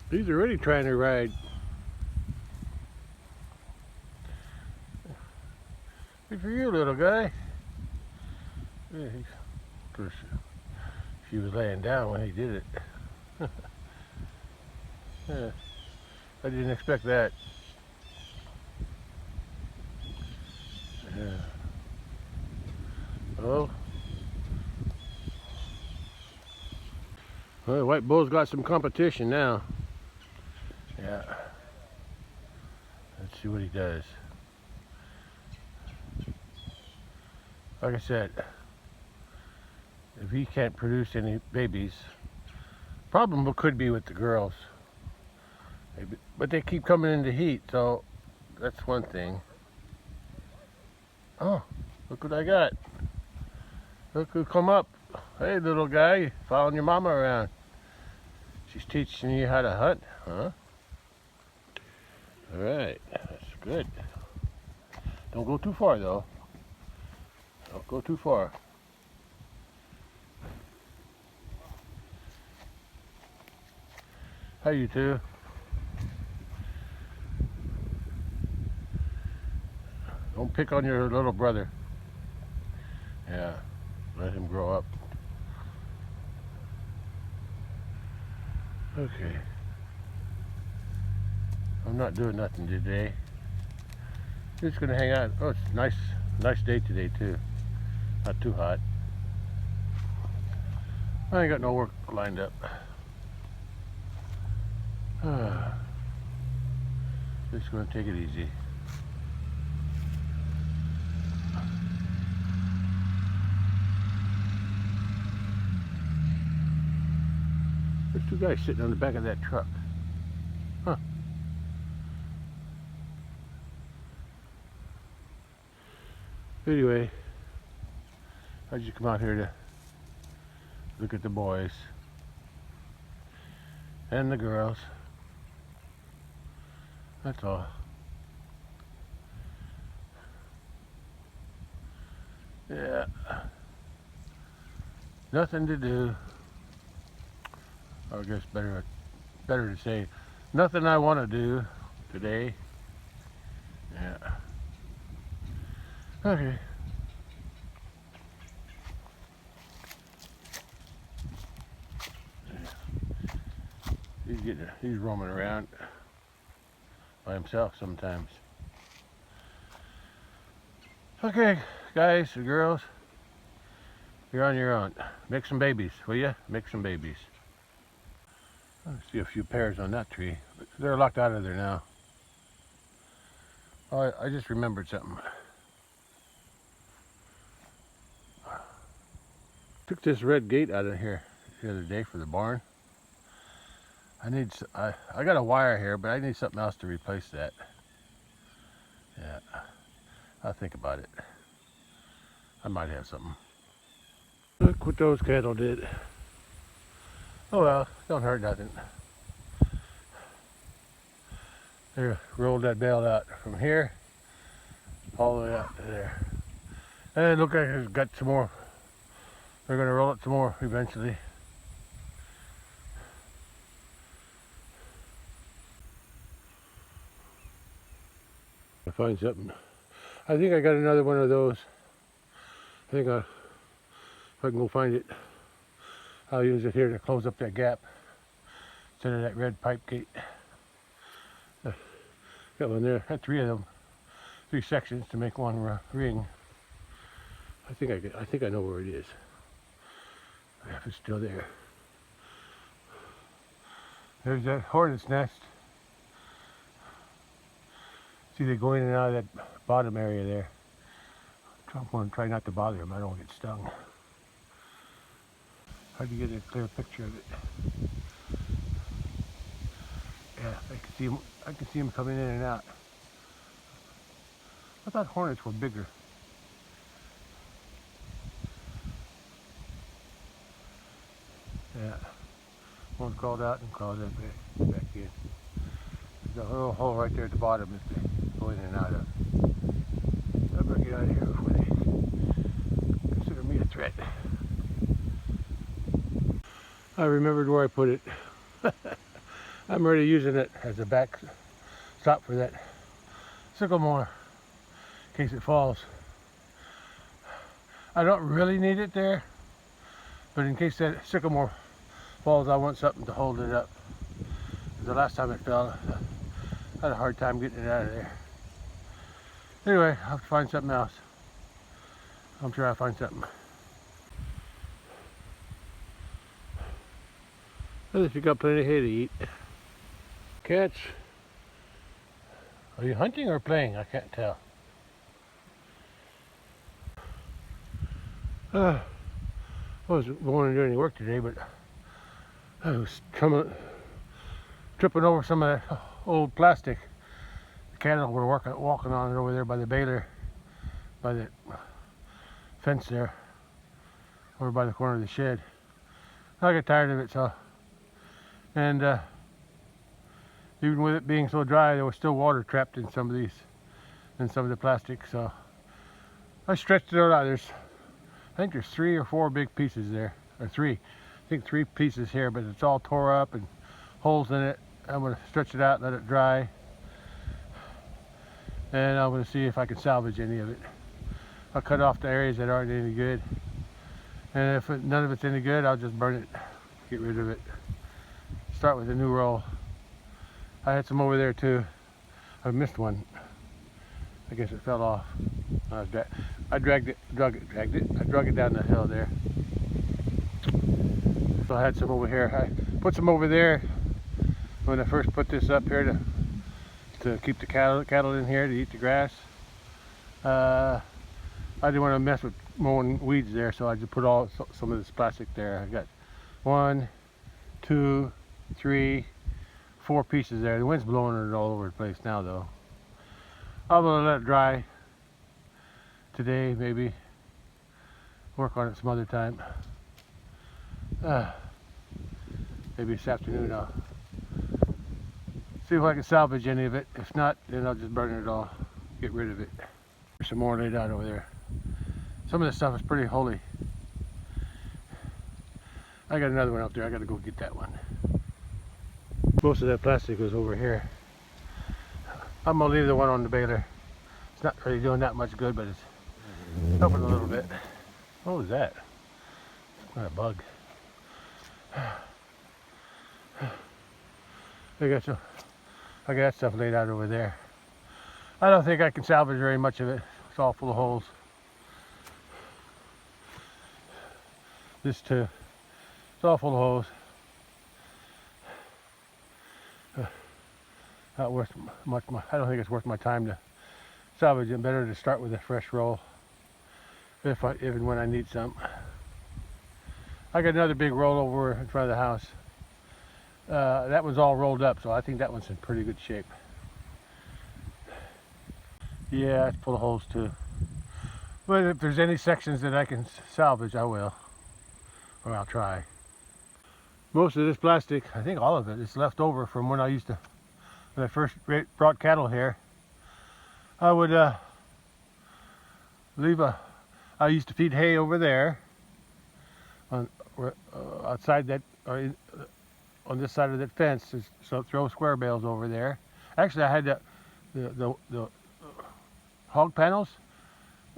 He's already trying to ride. Good for you, little guy. Yeah, of course, she was laying down when he did it. Yeah, I didn't expect that. Yeah. Oh. Well, the white bull's got some competition now. Yeah. Let's see what he does. Like I said, if he can't produce any babies, problem could be with the girls. But they keep coming into heat, so that's one thing. Oh, look what I got. Look who come up. Hey, little guy, following your mama around. She's teaching you how to hunt, huh? All right, that's good. Don't go too far, though. Don't go too far. Hi, you two. Don't pick on your little brother. Yeah, let him grow up. Okay. I'm not doing nothing today. Just gonna hang out. Oh, it's nice day today too. Not too hot. I ain't got no work lined up. Just gonna take it easy. There's two guys sitting on the back of that truck. Huh. Anyway, I just come out here to look at the boys and the girls. That's all. Yeah. Nothing to do. I guess better to say nothing I want to do today. Yeah. Okay. He's roaming around by himself sometimes. Okay, guys and girls, you're on your own. Make some babies, will you? Make some babies. I see a few pairs on that tree, but they're locked out of there now. Oh, I just remembered something. Took this red gate out of here the other day for the barn. I got a wire here, but I need something else to replace that. Yeah, I'll think about it. I might have something. Look what those cattle did. Oh well, don't hurt nothing. They rolled that bale out from here all the way out to there. And it looked like it's got some more. They're gonna roll it some more eventually. I find something. I think I got another one of those. I think if I can go find it, I'll use it here to close up that gap instead of that red pipe gate. Got one there. Had three of them, 3 sections to make one ring. I think I know where it is. If it's still there. There's that hornet's nest. See, they go in and out of that bottom area there. I'm going to try not to bother them. I don't get stung. Hard to get a clear picture of it. Yeah, I can see them coming in and out. I thought hornets were bigger. Yeah, one crawled out and crawled back in. There's a little hole right there at the bottom that they go in and out of. I better get out of here before they consider me a threat. I remembered where I put it. I'm already using it as a back stop for that sycamore in case it falls. I don't really need it there, but in case that sycamore falls, I want something to hold it up. The last time it fell, I had a hard time getting it out of there. Anyway, I'll have to find something else. I'm sure I'll find something. At least you got plenty of hay to eat. Cats, are you hunting or playing? I can't tell. I wasn't going to do any work today, but I was tripping over some of that old plastic. The cattle were walking on it over there by the baler, by the fence there, over by the corner of the shed. I got tired of it, so, and even with it being so dry, there was still water trapped in some of these, in some of the plastic, so I stretched it out. I think there's 3 or 4 big pieces there, or 3. I think 3 pieces here, but it's all tore up and holes in it. I'm going to stretch it out, let it dry, and I'm going to see if I can salvage any of it. I'll cut off the areas that aren't any good, and if none of it's any good, I'll just burn it, get rid of it, start with a new roll. I had some over there too. I missed one. I guess it fell off. I drug it down the hill there. So I had some over here. I put some over there when I first put this up here to keep the cattle in here to eat the grass. I didn't want to mess with mowing weeds there, so I just put some of this plastic there. I got 1, 2, 3, 4 pieces there. The wind's blowing it all over the place now, though. I'm gonna let it dry today, maybe. Work on it some other time. Maybe this afternoon I'll see if I can salvage any of it. If not, then I'll just burn it all, get rid of it. There's some more laid out over there. Some of this stuff is pretty holy. I got another one up there. I got to go get that one. Most of that plastic was over here. I'm gonna leave the one on the baler. It's not really doing that much good, but it's helping a little bit. What was that? It's not a bug. I got that stuff laid out over there. I don't think I can salvage very much of it. It's all full of holes. This too. It's all full of holes. Not worth much. I don't think it's worth my time to salvage it. Better to start with a fresh roll, even when I need some. I got another big roll over in front of the house. That one's all rolled up, so I think that one's in pretty good shape. Yeah, it's full of holes too. But if there's any sections that I can salvage, I will, or I'll try. Most of this plastic, I think all of it, is left over from when I first brought cattle here. I would I used to feed hay over there outside that, or on this side of that fence. So throw square bales over there. Actually, I had the hog panels.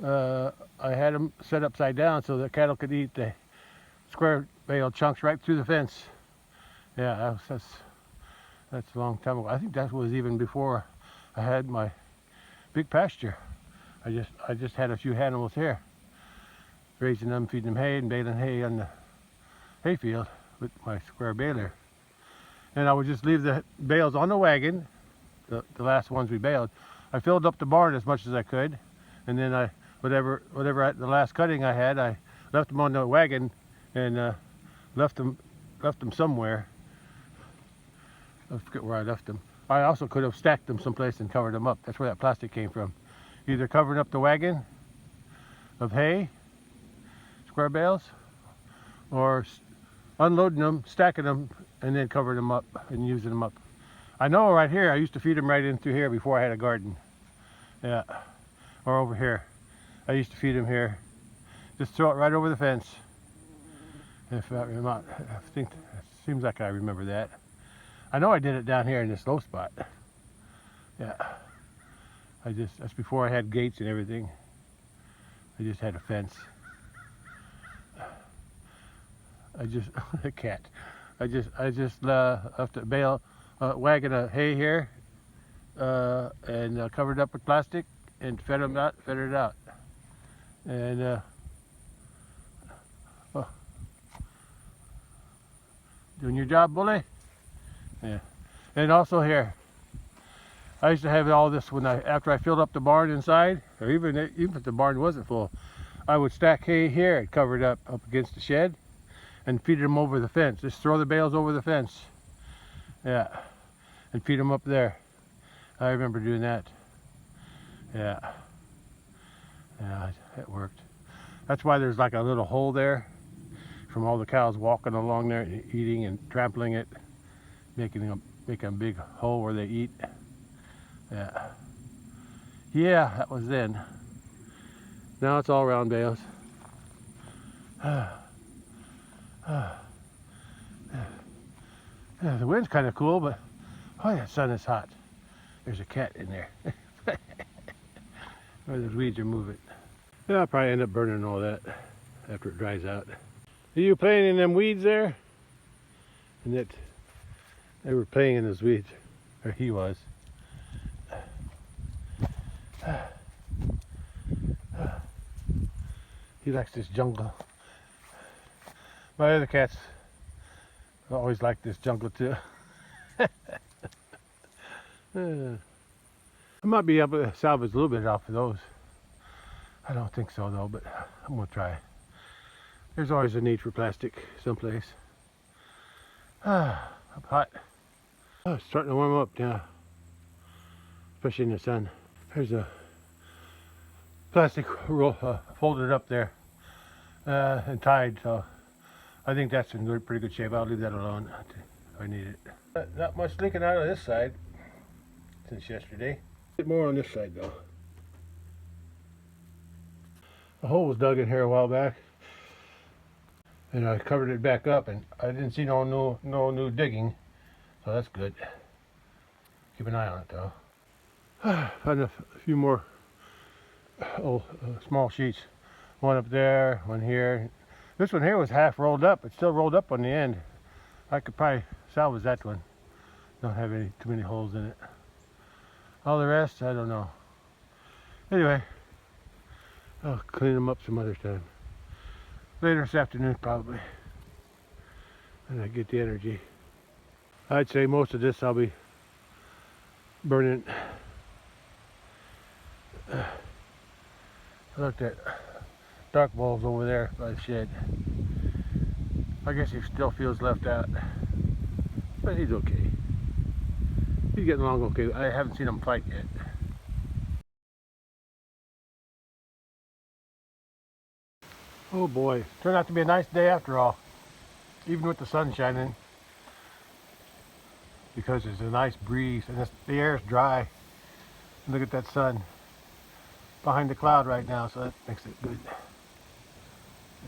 I had them set upside down so the cattle could eat the square bale chunks right through the fence. Yeah, that's a long time ago. I think that was even before I had my big pasture. I just had a few animals here, raising them, feeding them hay, and baling hay on the hayfield with my square baler. And I would just leave the bales on the wagon, the last ones we baled. I filled up the barn as much as I could, and then the last cutting I had, I left them on the wagon and left them somewhere. I forget where I left them. I also could have stacked them someplace and covered them up. That's where that plastic came from. Either covering up the wagon of hay, square bales, or unloading them, stacking them, and then covering them up and using them up. I know right here, I used to feed them right in through here before I had a garden. Yeah, or over here. I used to feed them here. Just throw it right over the fence. I think it seems like I remember that. I know I did it down here in this low spot. Yeah. That's before I had gates and everything. I just had a fence. A cat. I just left a bale, wagon of hay here, and covered up with plastic and fed it out. And oh, doing your job, bully? Yeah. And also here, I used to have all this after I filled up the barn inside, or even if the barn wasn't full, I would stack hay here and cover it up against the shed and feed them over the fence. Just throw the bales over the fence. Yeah. And feed them up there. I remember doing that. Yeah. Yeah, it worked. That's why there's like a little hole there from all the cows walking along there, eating and trampling it, making a big hole where they eat. Yeah. Yeah, that was then. Now it's all round bales. Yeah, the wind's kind of cool, but oh, that sun is hot. There's a cat in there. Or those weeds are moving. Yeah, I'll probably end up burning all that after it dries out. Are you playing in them weeds there? And that they were playing in those weeds, or he was. He likes this jungle. My other cats always like this jungle too. I might be able to salvage a little bit off of those. I don't think so though, but I'm gonna try. There's always a need for plastic someplace. I'm hot. Oh, it's starting to warm up now, especially in the sun. There's a plastic roll folded up there and tied, so I think that's in pretty good shape. I'll leave that alone if I need it. Not much leaking out of this side since yesterday. A bit more on this side though. A hole was dug in here a while back, and I covered it back up, and I didn't see no new digging, so that's good. Keep an eye on it though. Found a few more small sheets. One up there, one here. This one here was half rolled up. It's still rolled up on the end. I could probably salvage that one. Don't have too many holes in it. All the rest, I don't know. Anyway, I'll clean them up some other time. Later this afternoon probably. And I get the energy. I'd say most of this I'll be burning. I looked at dark bulbs over there by the shed. I guess he still feels left out, but he's okay. He's getting along okay. I haven't seen him fight yet. Oh boy, turned out to be a nice day after all, even with the sun shining, because there's a nice breeze and the air is dry. And look at that sun behind the cloud right now, so that makes it good.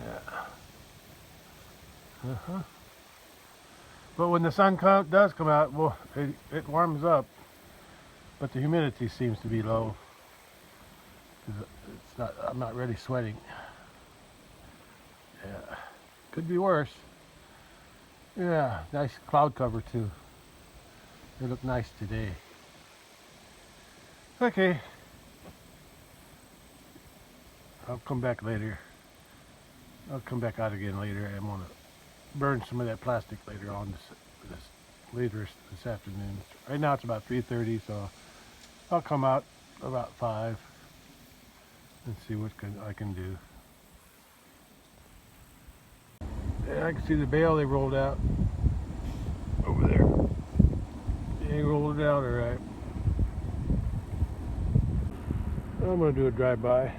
Yeah. But when the sun does come out, well, it warms up, but the humidity seems to be low. I'm not really sweating. Yeah, could be worse. Yeah, nice cloud cover too. They look nice today. Okay. I'll come back later. I'll come back out again later. I'm gonna burn some of that plastic later on this afternoon. Right now it's about 3:30, so I'll come out about 5 and see what I can do. Yeah, I can see the bale they rolled out over there. They rolled it out all right. I'm gonna do a drive-by.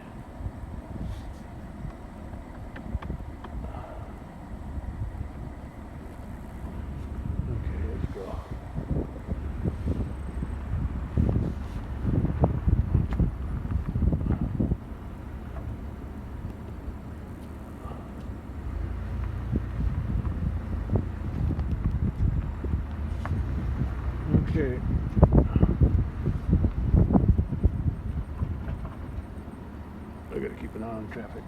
Okay. I gotta keep an eye on traffic.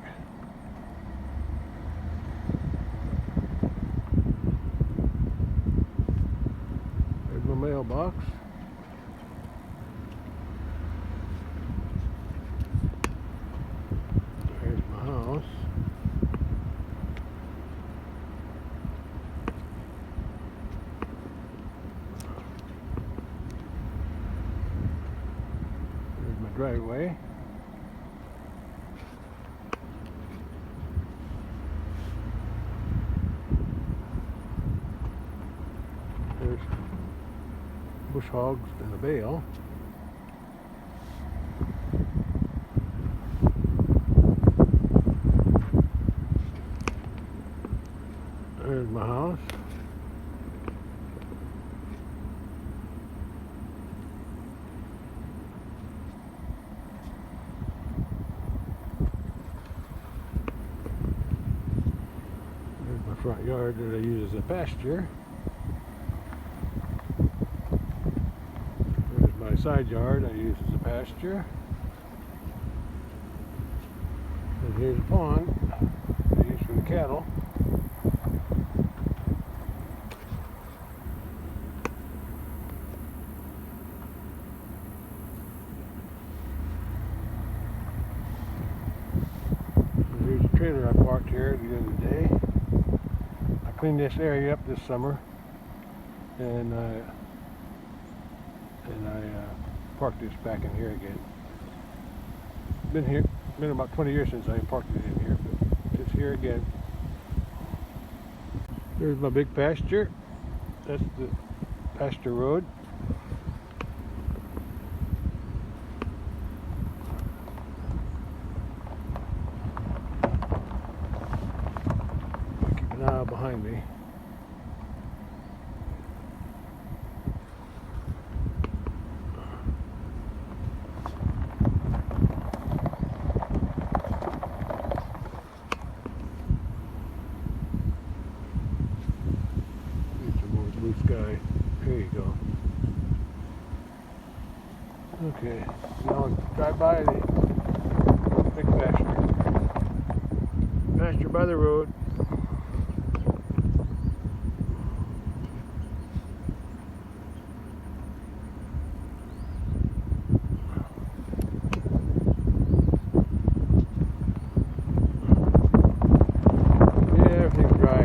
There's my mailbox. There's my house. There's my driveway. There's bush hogs in the bale. There's my house. There's my front yard that I use as a pasture. There's my side yard I use as a pasture. And here's a pond I use for the cattle. Here's a trailer I parked here the other day. I cleaned this area up this summer, and I parked this back in here again. Been about 20 years since I parked it in here, but it's here again. There's my big pasture. That's the pasture road. Keep an eye out behind me. Blue sky. There you go. Okay, now drive by the big pasture. Pasture by the road. Yeah, everything's dry.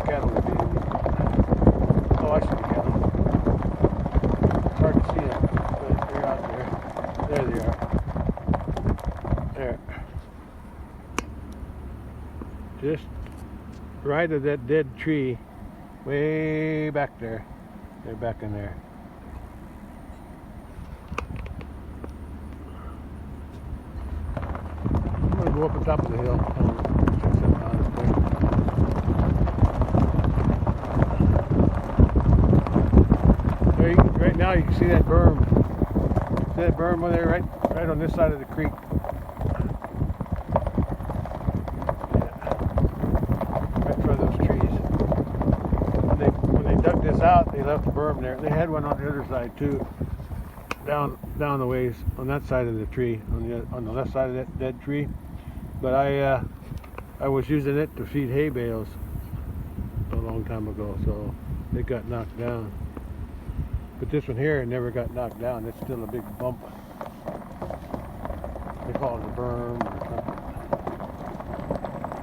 Cattle would be. Oh, I see the cattle. It's hard to see them, but they're out there. There they are. There. Just right of that dead tree, way back there. They're back in there. I'm gonna go up the top of the hill. Check something out up there. Right now you can see that berm. See that berm over there, right on this side of the creek. Yeah. Right in front of those trees. When they dug this out, they left the berm there. They had one on the other side too. Down the ways on that side of the tree, on the left side of that dead tree. But I was using it to feed hay bales a long time ago, so it got knocked down. But this one here never got knocked down. It's still a big bump. They call it a berm or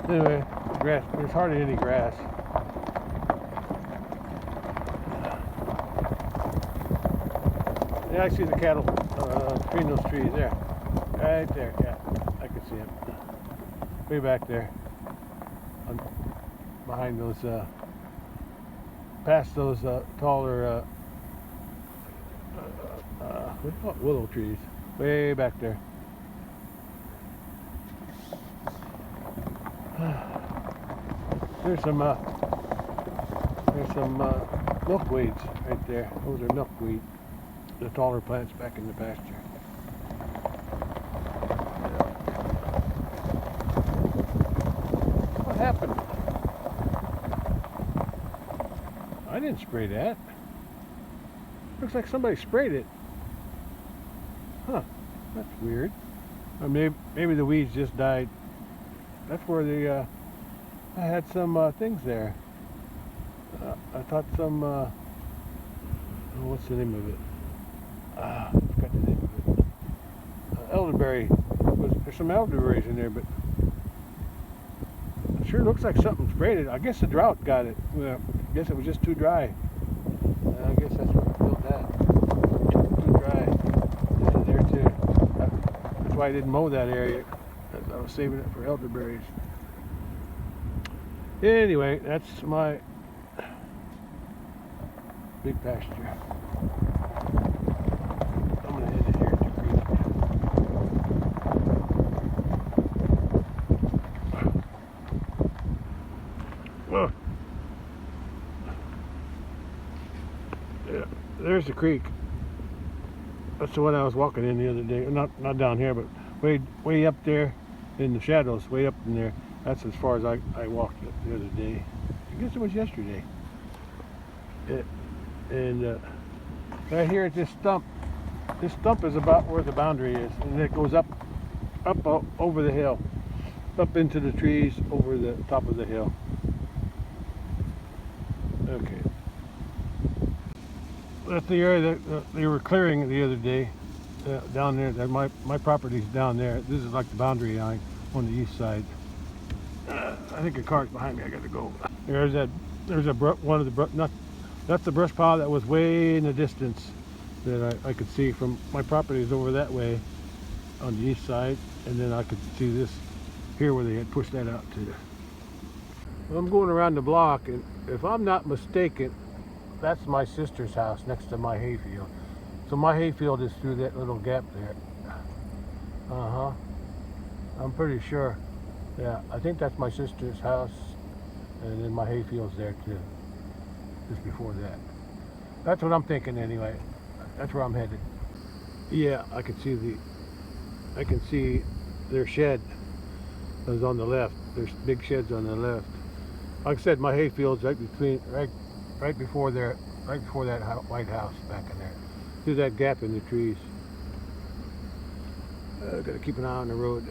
something. Anyway, grass. There's hardly any grass. Yeah, I see the cattle between those trees there. Right there, yeah. I can see them. Way back there. Behind those, past those taller, what do you call it? Willow trees. Way back there. There's some milkweeds right there. Those are milkweed. The taller plants back in the pasture. What happened? I didn't spray that. Looks like somebody sprayed it. Huh, that's weird. Or maybe the weeds just died. That's where the, I had some things there. I thought some, oh, what's the name of it? I forgot the name of it. Elderberry. There's some elderberries in there, but it sure looks like something sprayed it. I guess the drought got it. Well, I guess it was just too dry. I guess that's what killed that. Too dry. And there too. That's why I didn't mow that area. I was saving it for elderberries. Anyway, that's my big pasture. I'm gonna head in here at the creek. Well, yeah, there's the creek. That's the one I was walking in the other day. Not down here, but way up there in the shadows, way up in there. That's as far as I walked the other day. I guess it was yesterday. And right here at this stump is about where the boundary is, and it goes up over the hill, up into the trees over the top of the hill. Okay, that's the area that they were clearing the other day, down there. My property's down there. This is like the boundary line on the east side. I think a car's behind me. I gotta go. There's one of the that's the brush pile that was way in the distance that I could see from my property is over that way on the east side, and then I could see this here where they had pushed that out to. Well, I'm going around the block, and if I'm not mistaken, that's my sister's house next to my hayfield. So my hayfield is through that little gap there. I'm pretty sure. Yeah, I think that's my sister's house, and then my hayfield's there too. Just before that. That's what I'm thinking anyway. That's where I'm headed. Yeah, I can see their shed is on the left. There's big sheds on the left. Like I said, my hayfield's right before that white house back in there. Through that gap in the trees. Gotta keep an eye on the road.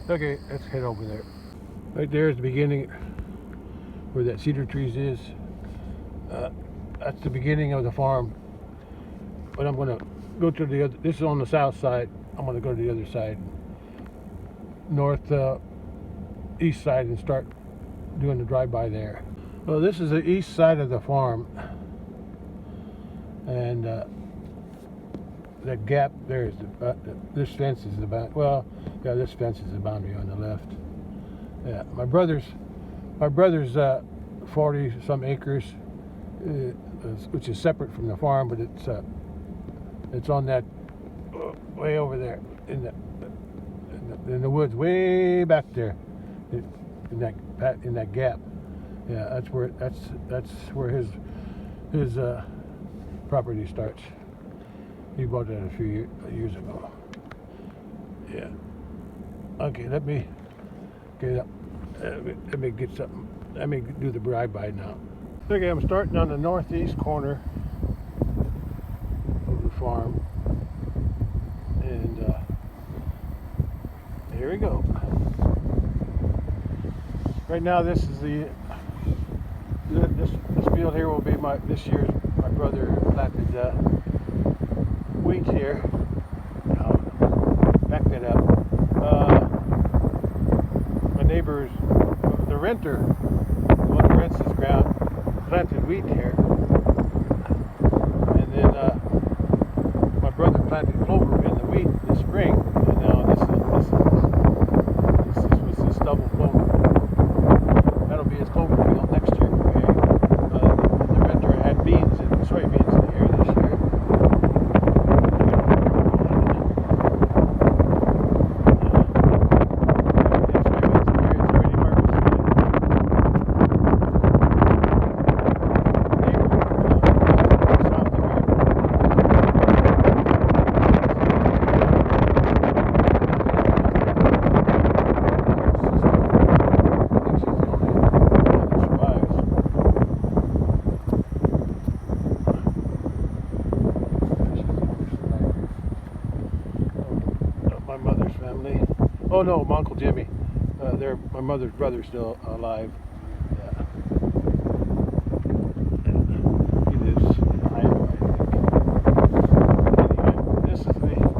Okay, let's head over there. Right there is the beginning where that cedar trees is. That's the beginning of the farm. But I'm gonna go to the other. This is on the south side. I'm gonna go to the other side, east side, and start doing the drive-by there. Well, this is the east side of the farm, and that gap there is this fence is the boundary. Well, yeah, this fence is the boundary on the left. Yeah, my brother's 40 some acres, which is separate from the farm, but it's on that way over there in the woods, way back there, in that gap. Yeah, that's where his property starts. He bought that a few years ago. Yeah. Okay, let me get something. Let me do the drive-by now. Okay, I'm starting on the northeast corner of the farm, and here we go. Right now, this is this field here will be this year's. My brother planted wheat here. Back that up. My neighbor's, the renter, the one who rents this ground, planted wheat here. And then my brother planted clover in the wheat this spring. And now this was the stubble clover. That'll be his clover field next year. Okay. The renter had beans and soybeans in here this year. no, my Uncle Jimmy. They're my mother's brother's still alive. Yeah. He lives in Iowa, I think. Anyway,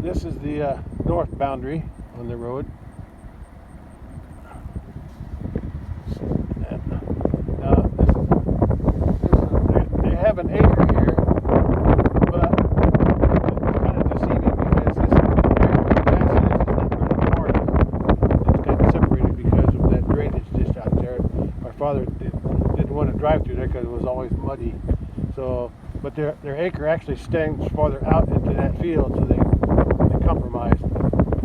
this is the north boundary on the road. Now they have an acre here, but it's kind of deceiving because this area where the grass is not really part. It's kind of separated because of that drainage ditch out there. My father didn't want to drive through there because it was always muddy. So, but their acre actually extends farther out into that field, so they compromised.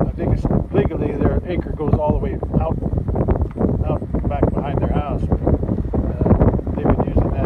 I think it's legally their acre goes all the way out back behind their house. They've been using that.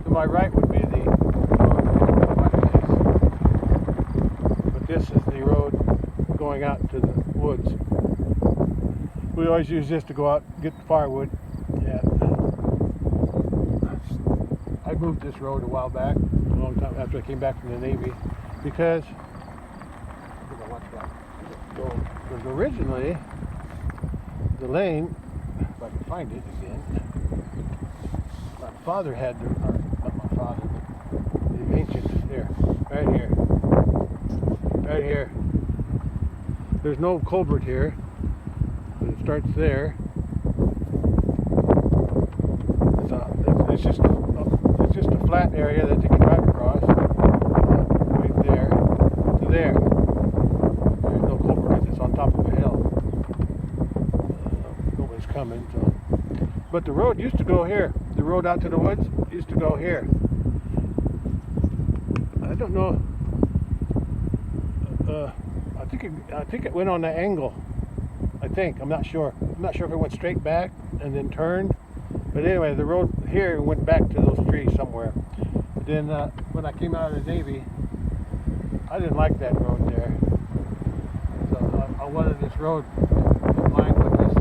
My right would be the road, but this is the road going out to the woods. We always use this to go out and get the firewood. Yeah. I moved this road a while back, a long time after I came back from the Navy, because originally the lane, if I can find it again, my father had the ancient, here, right here. There's no culvert here, but it starts there. It's just a flat area that you can drive across, right there to there. There's no culvert because it's on top of a hill. Nobody's coming, so. But the road used to go here. The road out to the woods used to go here. I don't know. I think it went on the angle. I'm not sure. I'm not sure if it went straight back and then turned. But anyway, the road here went back to those trees somewhere. But then when I came out of the Navy, I didn't like that road there. So I wanted this road in line with this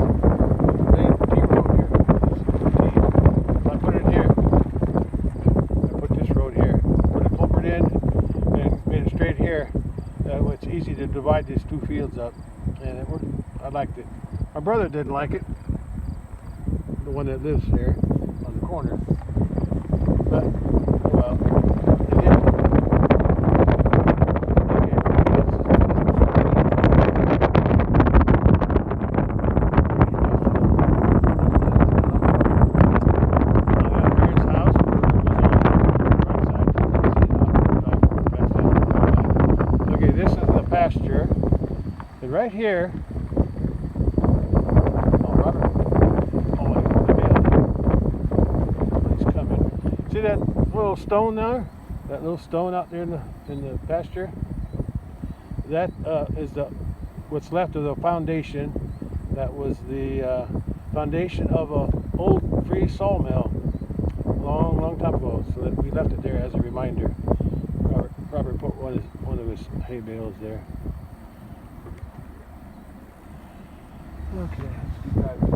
main T road here. So I put it here. I put this road here. Put a culvert in and made it straight here. It's easy to divide these two fields up, and it worked. I liked it. My brother didn't like it, the one that lives here on the corner. But well, it did. Okay, this is the pasture, and right here. See that little stone there? That little stone out there in the pasture? That is what's left of the foundation. That was the foundation of an old free sawmill long time ago. So that we left it there as a reminder. Robert put one of his hay bales there. Okay, let's keep driving.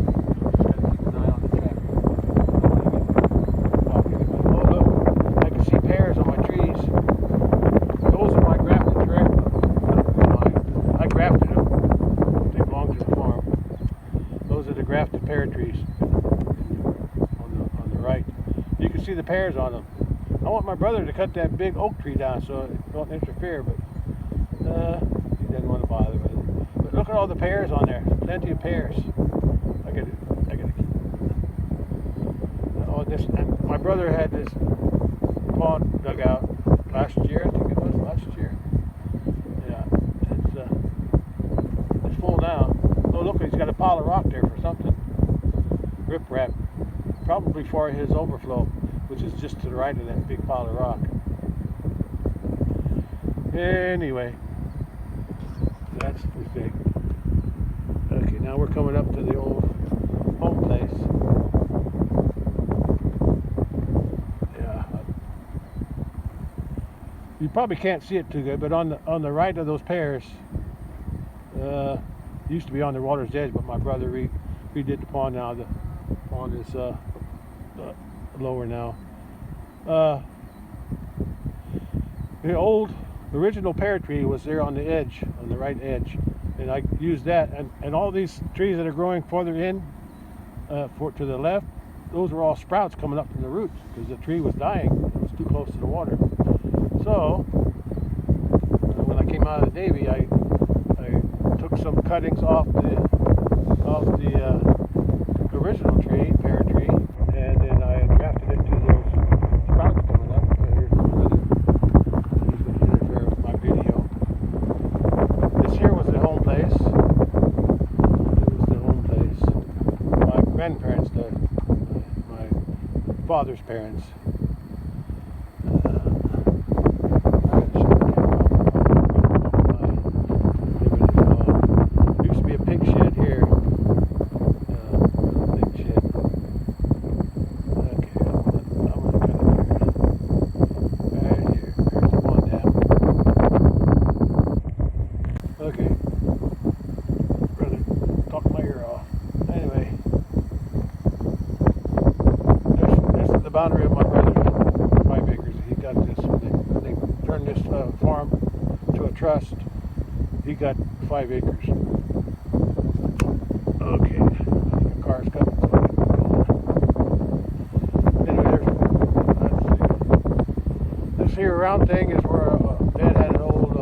Grafted pear trees on the right. You can see the pears on them. I want my brother to cut that big oak tree down so it don't interfere, but he doesn't want to bother with it. But look at all the pears on there. Plenty of pears. I gotta keep. Oh, this. And my brother had this pond dug out last year. I think it was last year. Yeah, it's full now. Oh, look, he's got a pile of rock there for something. Riprap, probably for his overflow, which is just to the right of that big pile of rock. Anyway, that's the thing. Okay, now we're coming up to the old home place. Yeah, you probably can't see it too good, but on the right of those pears, used to be on the water's edge, but my brother redid the pond now. The pond is lower now. The original pear tree was there on the edge, on the right edge, and I used that. And all these trees that are growing further in, to the left, those were all sprouts coming up from the roots because the tree was dying. It was too close to the water. So when I came out of the Navy, I took some cuttings off the original tree, pear tree, and then I grafted it to those sprouts coming up. Here's going to interfere with my video. This here was the home place. It was the home place. My grandparents, my father's parents. Boundary of my brother's 5 acres. He got this. They turned this farm to a trust. He got 5 acres. Okay, the car's coming. Anyway, this here round thing is where Dad had an old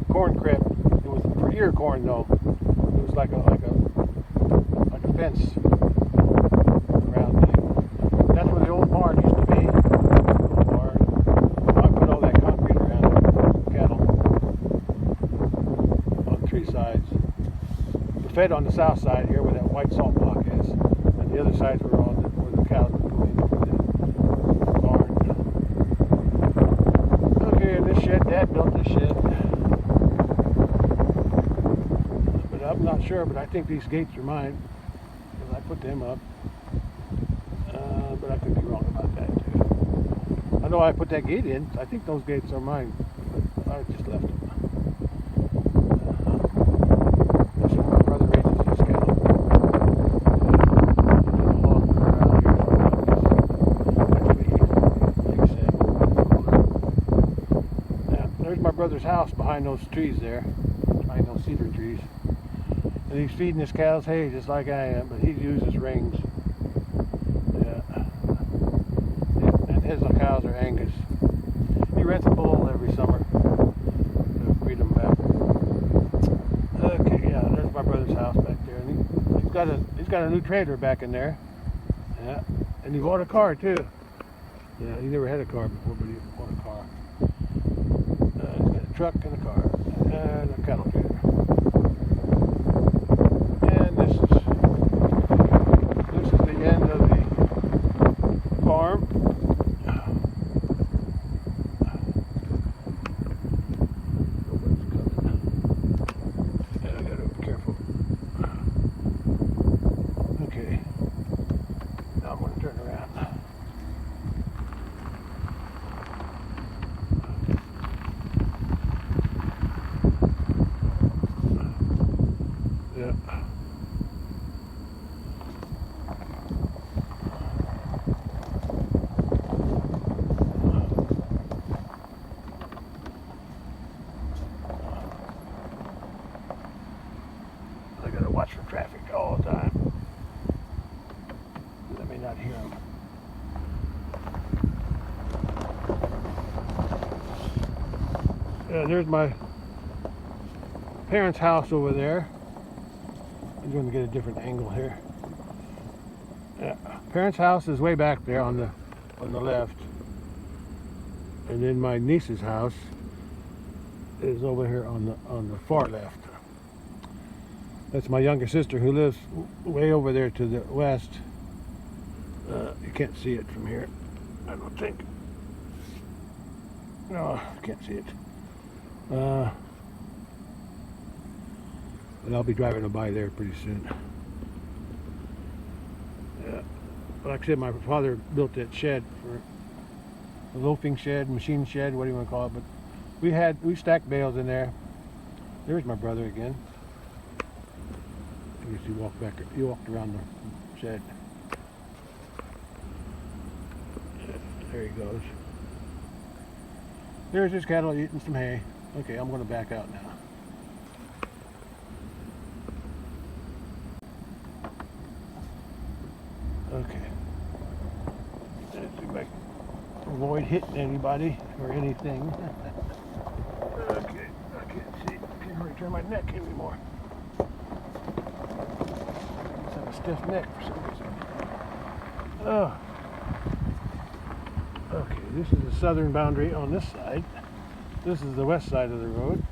corn crib. It was for ear corn though. It was like a fence. Fed on the south side here where that white salt block is, and the other sides were on where the cows were going to the barn. Okay, and this shed, Dad built this shed, but I'm not sure, but I think these gates are mine because I put them up, but I could be wrong about that too. I know I put that gate in. I think those gates are mine, but I just left them. Brother's house behind those trees there, behind those cedar trees, and he's feeding his cows hay just like I am, but he uses rings. Yeah, and his cows are Angus. He rents a bull every summer to breed them back. Okay, yeah, there's my brother's house back there, and he's got a new trailer back in there. Yeah, and he bought a car too. Yeah, he never had a car before, but he bought a car. Truck and a car and a cattle trailer. And this is the end of the farm. Yeah, I gotta be careful. Okay. Now I'm gonna turn around. Yeah. I gotta watch for traffic all the time. Let me not hear them. There's my parents' house over there. I'm going to get a different angle here. Parents' house is way back there on the left, and then my niece's house is over here on the far left. That's my younger sister who lives way over there to the west. You can't see it from here, I don't think. No, you can't see it. But I'll be driving by there pretty soon. Like I said, my father built that shed for a loafing shed, machine shed, what do you want to call it? But we stacked bales in there. There's my brother again. I guess he walked around the shed. There he goes. There's his cattle eating some hay. Okay, I'm going to back out now. Okay. Let's see if I can avoid hitting anybody or anything. Okay, I can't see. I can't really turn my neck anymore. I just have a stiff neck for some reason. Oh. Okay, this is the southern boundary on this side. This is the west side of the road.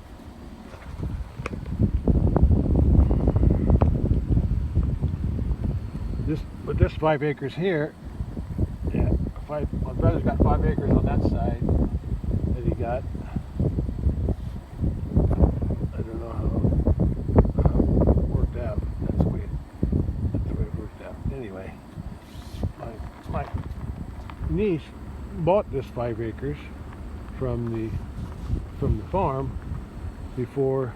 This 5 acres here, yeah, my brother's got 5 acres on that side that he got. I don't know how it worked out. That's the way it worked out. Anyway, my niece bought this 5 acres from the farm before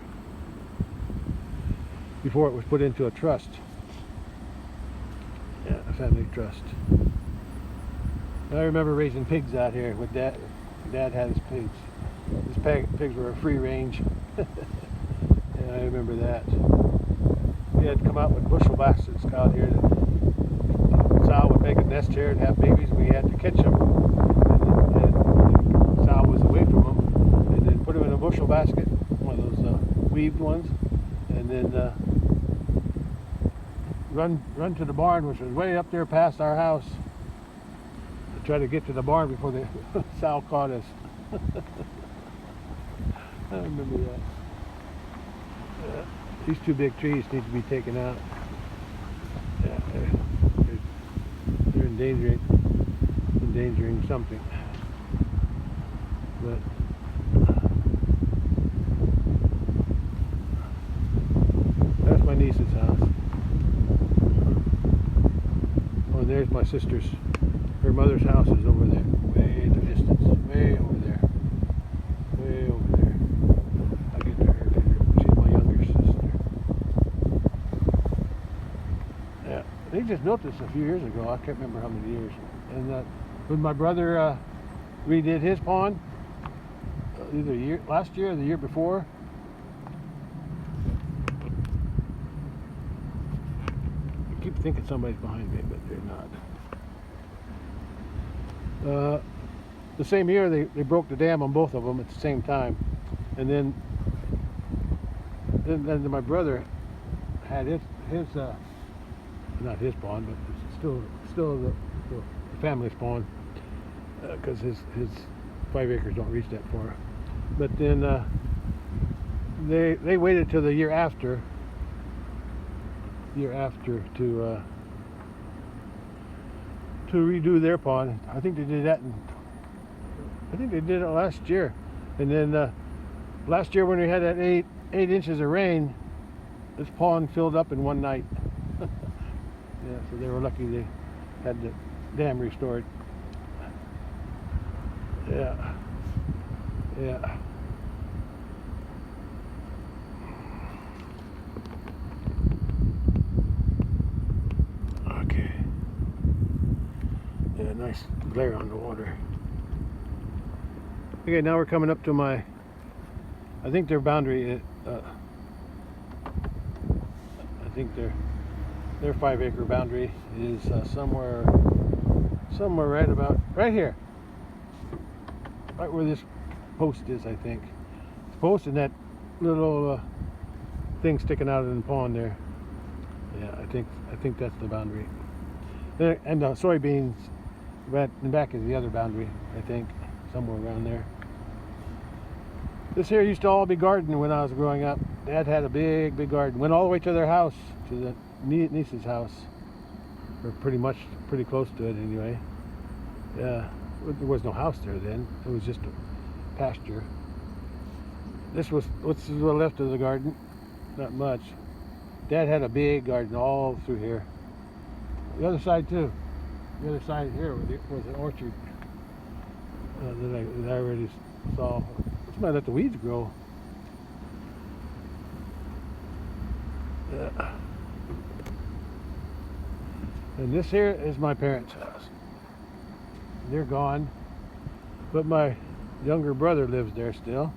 it was put into a trust. Yeah, a family trust. I remember raising pigs out here with Dad. Dad had his pigs. His pigs were a free range. And I remember that. He had come out with bushel baskets out here. Sow would make a nest here and have babies. We had to catch them. And sow was away from them. And then put them in a bushel basket, one of those weaved ones. And then run to the barn, which was way up there past our house, to try to get to the barn before the sow caught us. I remember that. These 2 big trees need to be taken out. Yeah, they're endangering something. But that's my niece's house. There's my sister's, her mother's house is over there, way in the distance, way over there, way over there. I'll get to her later. She's my younger sister. Yeah, they just built this a few years ago. I can't remember how many years. And when my brother redid his pond, either last year or the year before, I keep thinking somebody's behind me, but they're not. The same year they broke the dam on both of them at the same time, and then my brother had his not his pond, but still the family's pond, because his 5 acres don't reach that far. But then they waited till the year after to redo their pond. I think they did that I think they did it last year. And then last year when we had that 8 inches of rain, this pond filled up in one night. Yeah, so they were lucky they had the dam restored. Yeah. Yeah. Okay. Yeah, nice glare on the water. Okay, now we're coming up to I think their boundary, I think their 5 acre boundary is somewhere right here, right where this post is, I think. post and that little thing sticking out in the pond there. Yeah, I think that's the boundary. And the soybeans right in the back is the other boundary, I think, somewhere around there. This here used to all be garden when I was growing up. Dad had a big garden. Went all the way to their house, to the niece's house. Or pretty close to it anyway. Yeah, there was no house there then. It was just a pasture. What's left of the garden? Not much. Dad had a big garden all through here. The other side too. The other side here was an orchard that I already saw. Just might let the weeds grow. Yeah. And this here is my parents' house. They're gone, but my younger brother lives there still.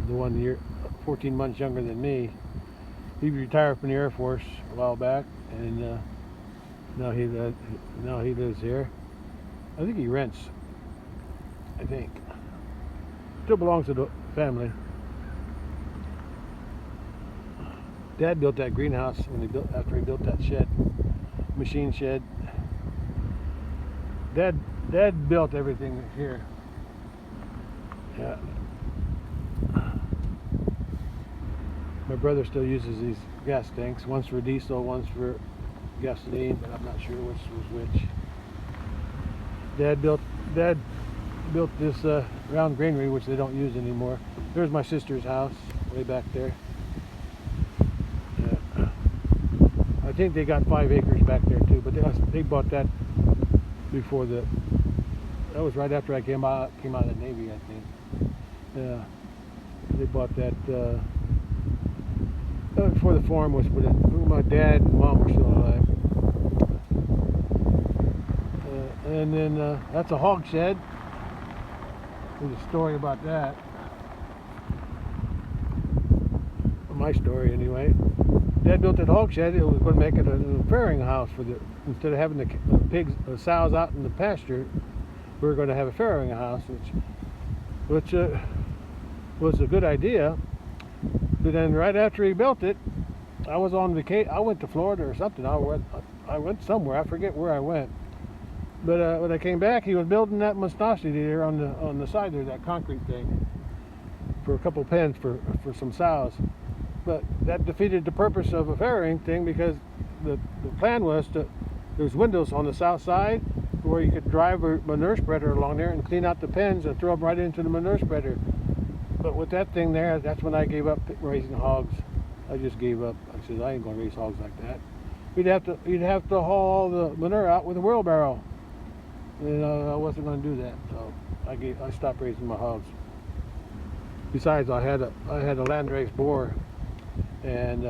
The 1 year, 14 months younger than me. He retired from the Air Force a while back, and now he lives here. I think he rents. I think still belongs to the family. Dad built that greenhouse after he built that shed, machine shed. Dad built everything here. Yeah. My brother still uses these gas tanks. One's for diesel, one's for gasoline, but I'm not sure which was which. Dad built this round granary, which they don't use anymore. There's my sister's house, way back there. I think they got 5 acres back there too, but they bought that before that was right after I came out of the Navy, I think. Yeah, they bought that before the farm was put in. My dad and mom were still alive. And then that's a hog shed. There's a story about that. My story anyway. Dad built that hog shed. It was going to make it a farrowing house instead of having the sows out in the pasture. We were going to have a farrowing house, which was a good idea. But then right after he built it, I was on vacation. I went to Florida or something. I went somewhere. I forget where I went. But when I came back, he was building that monstrosity there on the side there, that concrete thing, for a couple pens for some sows. But that defeated the purpose of a farrowing thing, because the plan was there's windows on the south side where you could drive a manure spreader along there and clean out the pens and throw them right into the manure spreader. But with that thing there, that's when I gave up raising hogs. I just gave up. I said, I ain't gonna raise hogs like that. You'd have to haul the manure out with a wheelbarrow. And I wasn't gonna do that, so I stopped raising my hogs. Besides, I had a landrace boar, and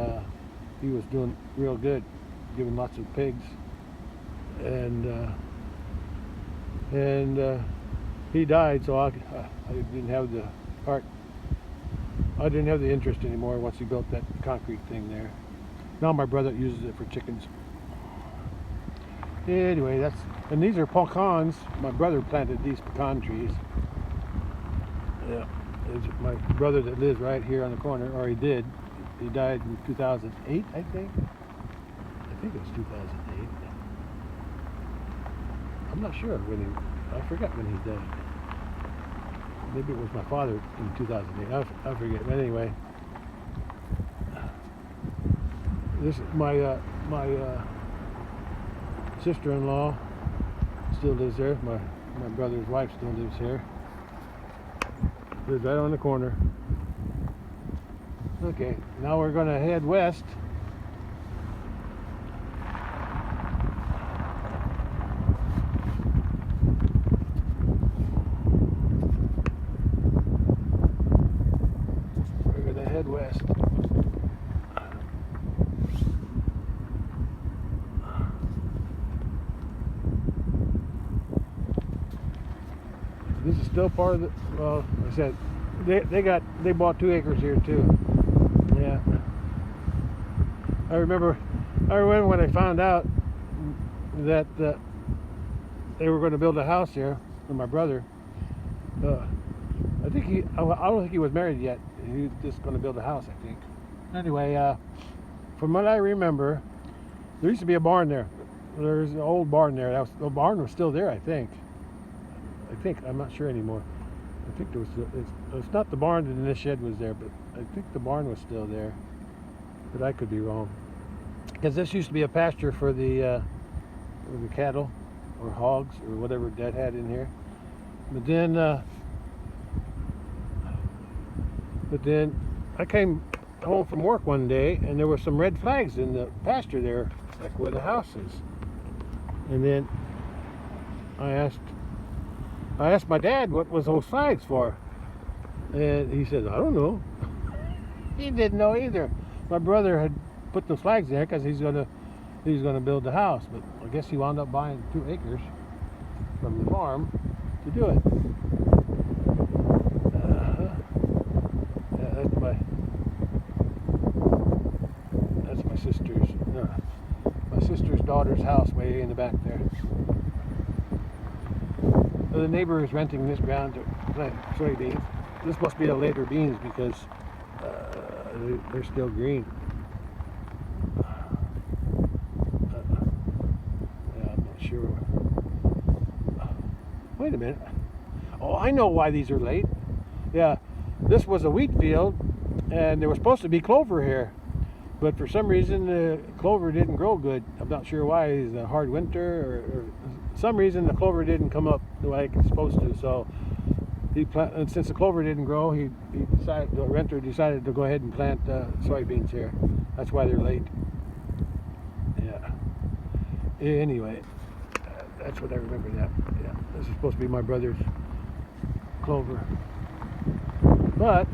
he was doing real good, giving lots of pigs, and he died, so I didn't have the heart. I didn't have the interest anymore once he built that concrete thing there. Now my brother uses it for chickens. Anyway, and these are pecans. My brother planted these pecan trees. Yeah, it's my brother that lives right here on the corner, or he did. He died in 2008, I think. I think it was 2008. I'm not sure I forgot when he died. Maybe it was my father in 2008. I forget. But anyway, this is my sister-in-law still lives there. My brother's wife still lives here. Lives right on the corner. Okay, now we're going to head west. West. This is still part of the, well, like I said, they bought 2 acres here too. Yeah. I remember when I found out that they were going to build a house here with my brother. I I think he. I don't think he was married yet. He was just going to build a house, I think. Anyway, from what I remember, there used to be a barn there. There's an old barn there. The barn was still there, I think. I'm not sure anymore. I think there was. It's not the barn that this shed was there, but I think the barn was still there. But I could be wrong. Because this used to be a pasture for the cattle or hogs or whatever Dad had in here. But then I came home from work one day and there were some red flags in the pasture there, like where the house is. And then I asked my dad what was those flags for, and he said, I don't know. He didn't know either. My brother had put the flags there because he's gonna build the house, but I guess he wound up buying 2 acres from the farm to do it. Yeah, that's my sister's daughter's house way in the back there. The neighbor is renting this ground to plant soybeans. This must be the later beans because they're still green. Yeah, I'm not sure. Wait a minute. Oh, I know why these are late. Yeah, this was a wheat field, and there was supposed to be clover here, but for some reason the clover didn't grow good. I'm not sure why. It's a hard winter, or some reason the clover didn't come up the way it's supposed to. So and since the clover didn't grow, the renter decided to go ahead and plant soybeans here. That's why they're late. Yeah. Anyway, that's what I remember. That. Yeah, this is supposed to be my brother's clover, but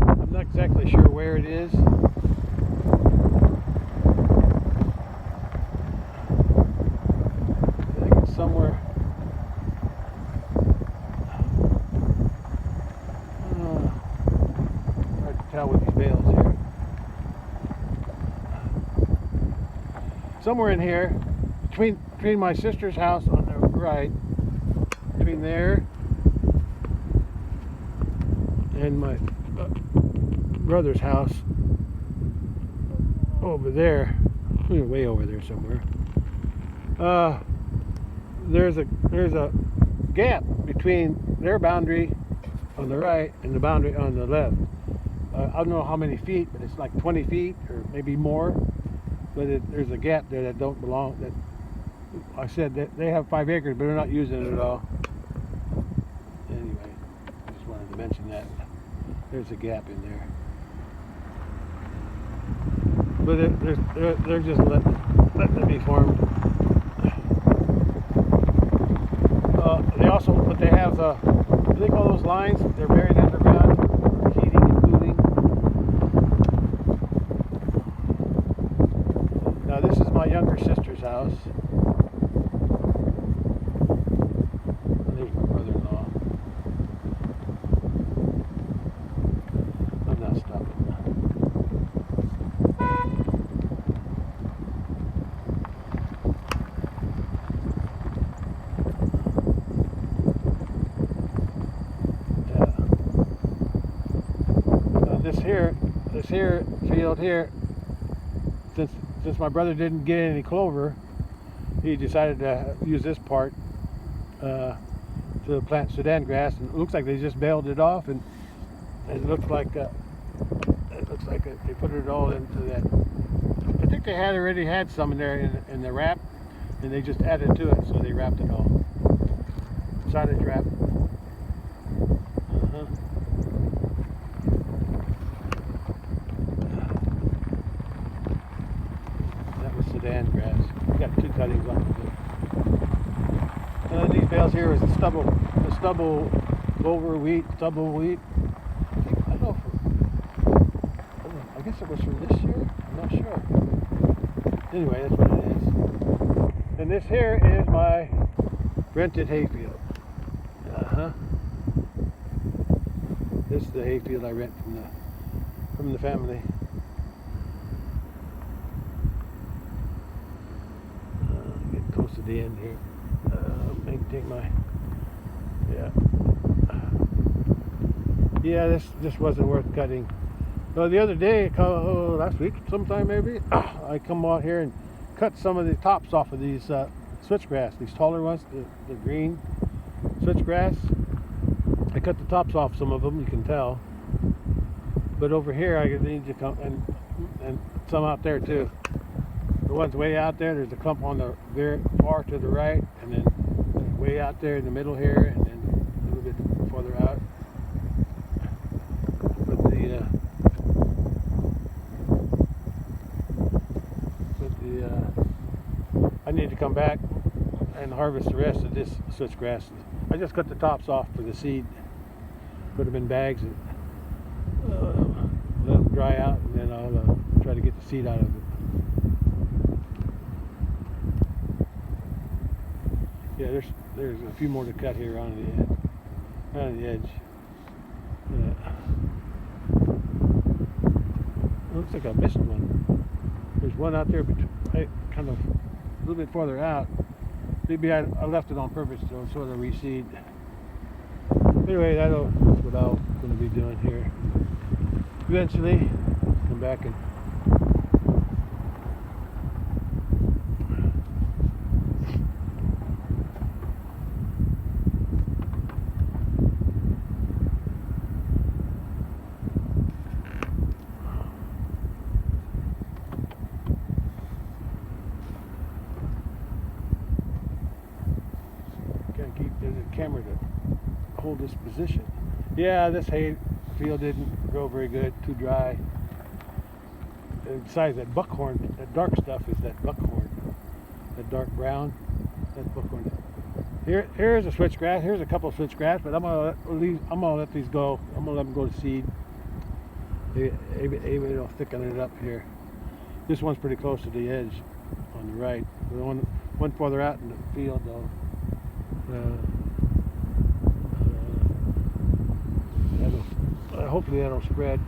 I'm not exactly sure where it is. I think it's somewhere. Hard to tell with these bales here. Somewhere in here, between my sister's house on the right, between there and my brother's house over there, way over there somewhere, there's a gap between their boundary on the right and the boundary on the left. I don't know how many feet, but it's like 20 feet or maybe more, but there's a gap there that don't belong. That I said that they have 5 acres, but they're not using it at all. Anyway, I just wanted to mention that. There's a gap in there. But they're just letting it be farmed. But they have, what do they call those lines? They're buried underground for heating and cooling. Now this is my younger sister's house. There's my brother-in-law. I'm not stopping. This here field here, since my brother didn't get any clover, he decided to use this part to plant Sudan grass, and it looks like they just baled it off, and it looks like they put it all into that. I think they already had some in there in the wrap, and they just added to it, so they wrapped it all. Silage wrap. Sudan grass. We got 2 cuttings on it. These bales here is the stubble clover, wheat, stubble wheat. I don't know I guess it was from this year. I'm not sure. Anyway, that's what it is. And this here is my rented hayfield. This is the hayfield I rent from the family. Getting close to the end here. Take my this wasn't worth cutting. Well, the other day, last week sometime maybe, I come out here and cut some of the tops off of these switchgrass, these taller ones, the green switchgrass. I cut the tops off some of them, you can tell. But over here I need to come, and some out there too. The ones way out there, there's a clump on the very far to the right, and then way out there in the middle here, and then a little bit further out. I need to come back and harvest the rest of this switchgrass. I just cut the tops off for the seed, put them in bags, and let them dry out, and then I'll try to get the seed out of it. Yeah, there's a few more to cut here on the edge. Yeah. Looks like I missed one. There's one out there, but kind of a little bit farther out. Maybe I left it on purpose to sort of reseed. Anyway, that's what I'm going to be doing here. Eventually, come back and camera to hold this position. Yeah, this hay field didn't grow very good, too dry. And besides, that buckhorn, that dark stuff is that buckhorn, that dark brown, that's buckhorn. Here's a switchgrass. Here's a couple of switchgrass, but I'm gonna let these go. I'm gonna let them go to seed. Maybe it'll thicken it up here. This one's pretty close to the edge on the right. The one farther out in the field though. Hopefully that'll spread.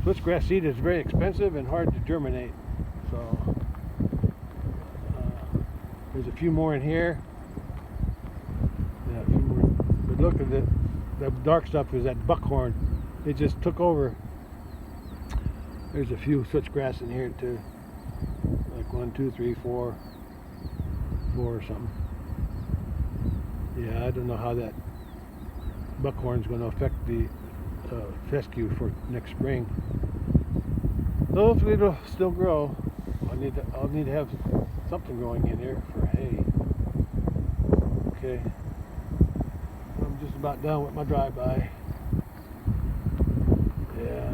Switchgrass seed is very expensive and hard to germinate, so there's a few more in here. Yeah, a few more. But look at the dark stuff is that buckhorn. It just took over. There's a few switchgrass in here too, like 1, 2, 3, 4 or something. Yeah, I don't know how that buckhorn's going to affect the fescue for next spring. Hopefully it'll still grow. I'll need to have something growing in here for hay. Okay, I'm just about done with my drive-by. Yeah.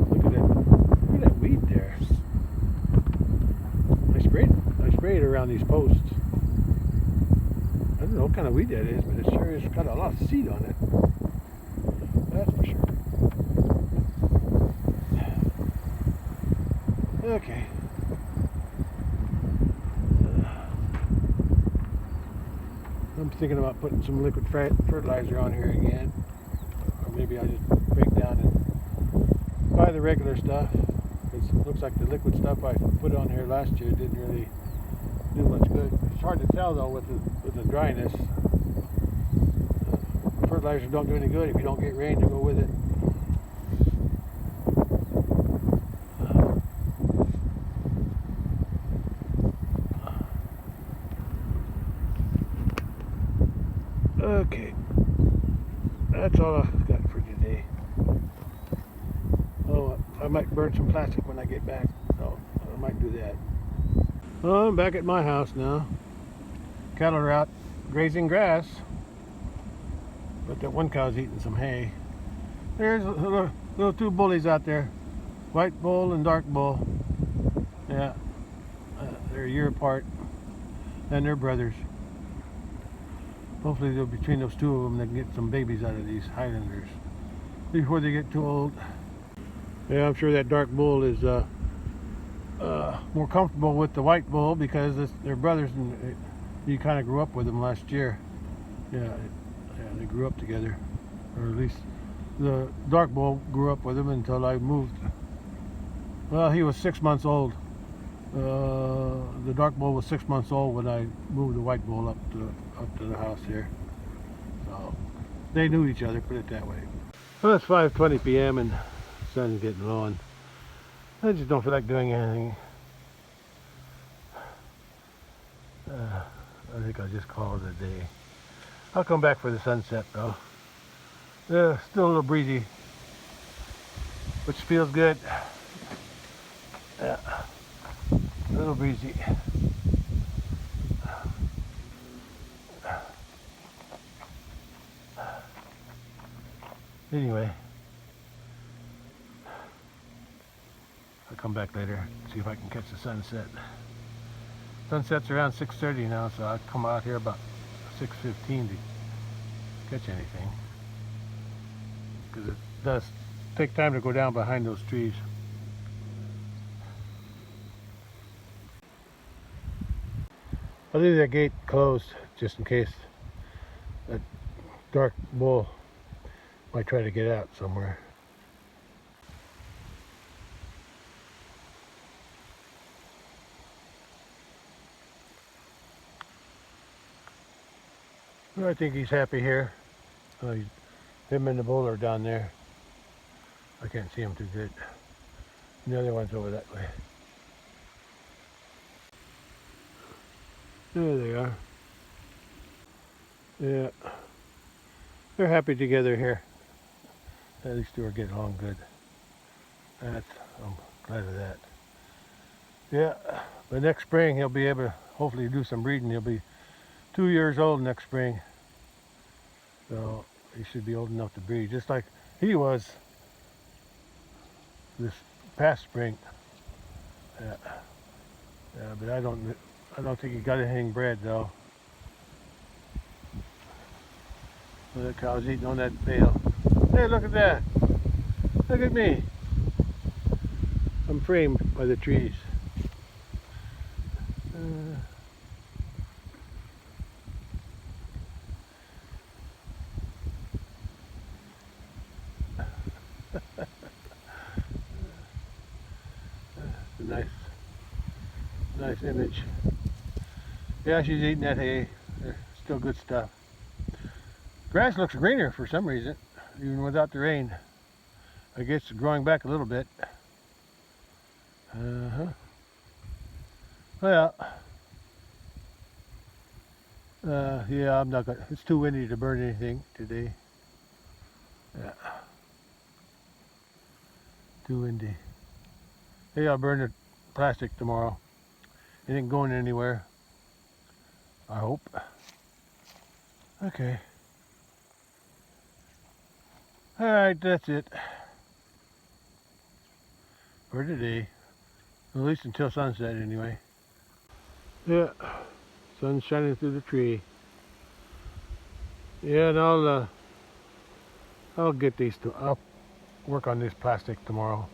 Look at that weed there. I sprayed around these posts. I don't know what kind of weed that is, but it sure has got a lot of seed on it. That's for sure. Okay. I'm thinking about putting some liquid fertilizer on here again. Or maybe I'll just break down and buy the regular stuff. It looks like the liquid stuff I put on here last year didn't really do much good. It's hard to tell though with the dryness. Fertilizer don't do any good if you don't get rain to go with it. Okay, that's all I've got for today. Oh, I might burn some plastic when I get back, so I might do that. Well, I'm back at my house now. Cattle are out grazing grass, but that one cow's eating some hay. There's little two bullies out there, white bull and dark bull. Yeah, They're a year apart, and they're brothers. Hopefully, between those two of them, they can get some babies out of these Highlanders before they get too old. Yeah, I'm sure that dark bull is more comfortable with the white bull because they're brothers, and he kind of grew up with them last year. Yeah, they grew up together, or at least the dark bull grew up with him until I moved. Well, he was 6 months old. The dark bull was 6 months old when I moved the white bull up to the house here. So they knew each other, put it that way. Well, it's 5:20 p.m. and the sun's getting low, and I just don't feel like doing anything. I think I'll just call it a day. I'll come back for the sunset though. Still a little breezy, which feels good. Yeah, a little breezy. Anyway, I'll come back later, see if I can catch the sunset. Sunset's around 6:30 now, so I'll come out here about 6:15 to catch anything. Because it does take time to go down behind those trees. I'll leave that gate closed just in case that dark bull might try to get out somewhere. Well, I think he's happy here. Him and the bull are down there. I can't see him too good. And the other one's over that way. There they are. Yeah. They're happy together here. At least they were getting along good. I'm glad of that. Yeah, but next spring he'll be able to hopefully do some breeding. He'll be 2 years old next spring. So he should be old enough to breed, just like he was this past spring. Yeah, but I don't think he got anything bred though. Well, the cow's eating on that bale. Hey, look at that! Look at me! I'm framed by the trees. Nice image. Yeah, she's eating that hay. Still good stuff. Grass looks greener for some reason, even without the rain. I guess it's growing back a little bit. Well, yeah, I'm not gonna. It's too windy to burn anything today. Yeah, too windy. Hey, I'll burn the plastic tomorrow. It ain't going anywhere, I hope. Okay. Alright, that's it for today. At least until sunset anyway. Yeah, sun's shining through the tree. Yeah, and I'll get these I'll work on this plastic tomorrow.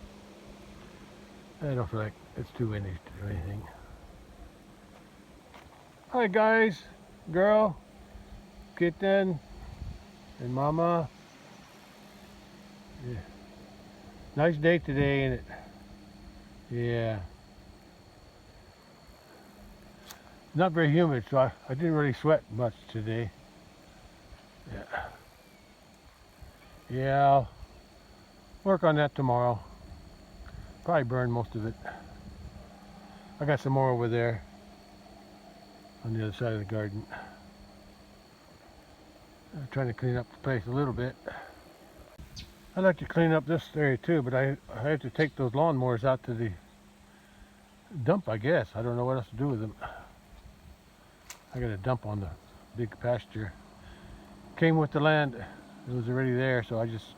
I don't feel like it's too windy to do anything. Hi guys, girl, kitten, and mama. Yeah. Nice day today, ain't it? Yeah. Not very humid, so I didn't really sweat much today. Yeah. Yeah, I'll work on that tomorrow. Probably burn most of it. I got some more over there on the other side of the garden. I'm trying to clean up the place a little bit. I'd like to clean up this area too, but I have to take those lawnmowers out to the dump, I guess. I don't know what else to do with them. I got a dump on the big pasture. Came with the land. It was already there, so I just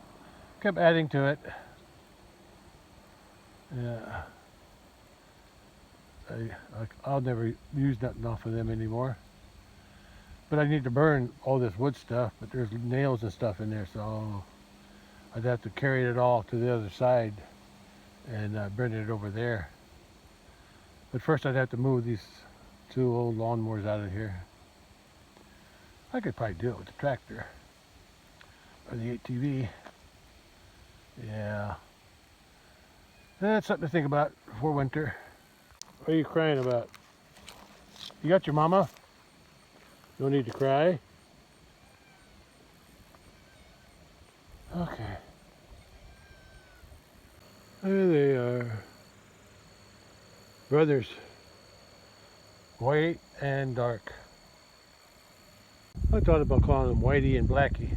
kept adding to it. Yeah. I'll never use nothing off of them anymore. But I need to burn all this wood stuff, but there's nails and stuff in there, so I'd have to carry it all to the other side and burn it over there. But first I'd have to move these two old lawnmowers out of here. I could probably do it with the tractor or the ATV. Yeah. That's something to think about for winter. What are you crying about? You got your mama? No need to cry. Okay. There they are. Brothers. White and dark. I thought about calling them Whitey and Blackie.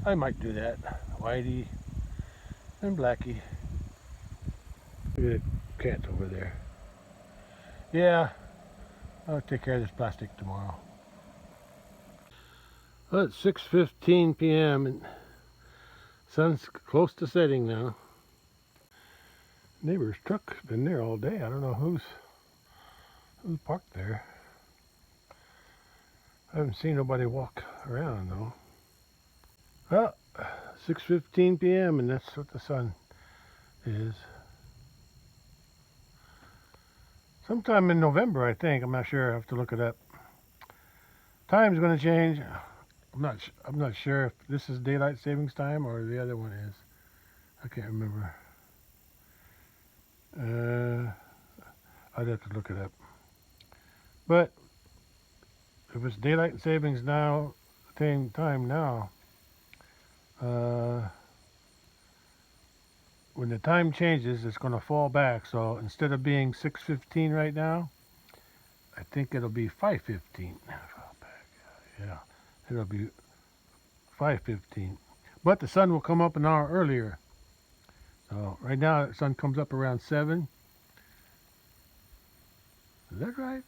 I might do that. Whitey and Blackie. Look at the cat over there. Yeah, I'll take care of this plastic tomorrow. Well, it's 6:15 p.m. and sun's close to setting now. Neighbor's truck's been there all day. I don't know who's parked there. I haven't seen nobody walk around though. Well, 6:15 p.m. and that's what the sun is. Sometime in November, I think. I'm not sure. I have to look it up. Time's going to change. I'm not sure if this is daylight savings time or the other one is. I can't remember. I'd have to look it up. But if it's daylight savings now, same time now, when the time changes, it's going to fall back. So instead of being 6:15 right now, I think it'll be 5:15. Yeah, it'll be 5:15. But the sun will come up an hour earlier. So right now the sun comes up around 7. Is that right?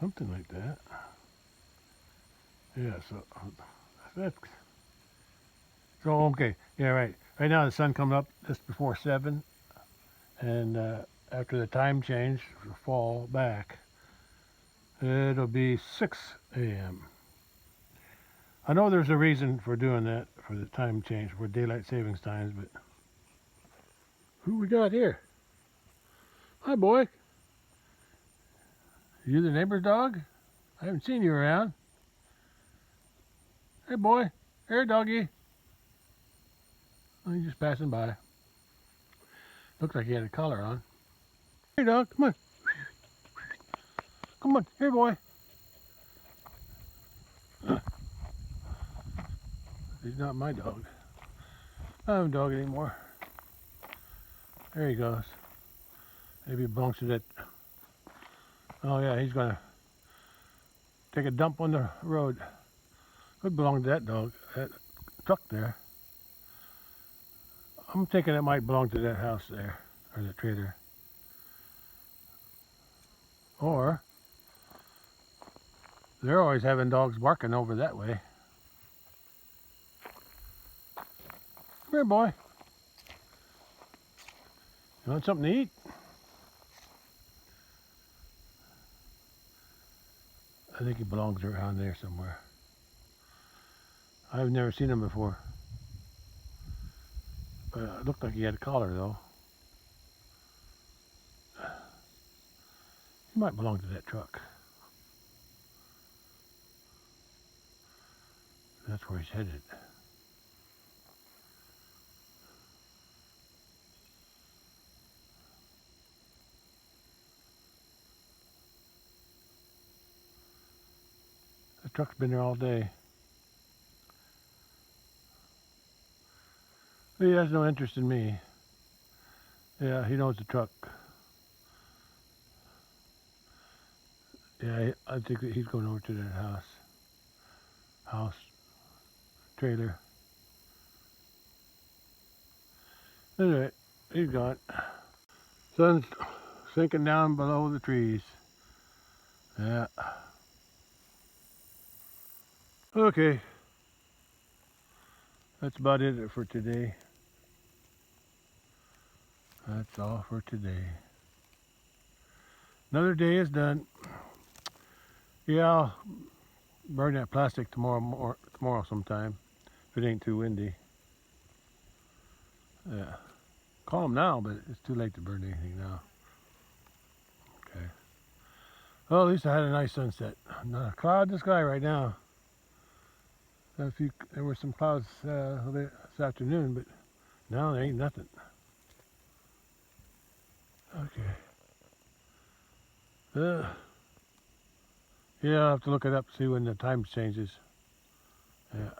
Something like that. Yeah, so that's okay. Yeah, right. Right now the sun comes up just before 7, and after the time change, it'll fall back. It'll be 6 a.m. I know there's a reason for doing that, for the time change, for daylight savings times, but who we got here? Hi, boy. You the neighbor's dog? I haven't seen you around. Hey, boy. Here, doggy. Oh, he's just passing by. Looks like he had a collar on. Hey, dog, come on. Come on, here, boy. He's not my dog. I don't have a dog anymore. There he goes. Maybe it belongs to that. Oh yeah, he's gonna take a dump on the road. Could belong to that dog, that truck there. I'm thinking it might belong to that house there, or the trailer. Or they're always having dogs barking over that way. Come here, boy. You want something to eat? I think he belongs around there somewhere. I've never seen him before. But it looked like he had a collar though. He might belong to that truck. That's where he's headed. The truck's been there all day. He has no interest in me. Yeah, he knows the truck. Yeah, I think that he's going over to that house, trailer. Anyway, he's gone. Sun's sinking down below the trees. Yeah. Okay. That's about it for today. That's all for today. Another day is done. Yeah, I'll burn that plastic tomorrow sometime if it ain't too windy. Yeah. Calm now, but it's too late to burn anything now. Okay. Well, at least I had a nice sunset. Not a cloud in the sky right now. There were some clouds this afternoon, but now there ain't nothing. Okay. Yeah, I'll have to look it up to see when the time changes. Yeah.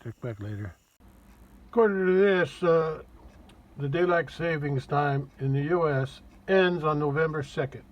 Check back later. According to this, the daylight savings time in the U.S. ends on November 2nd.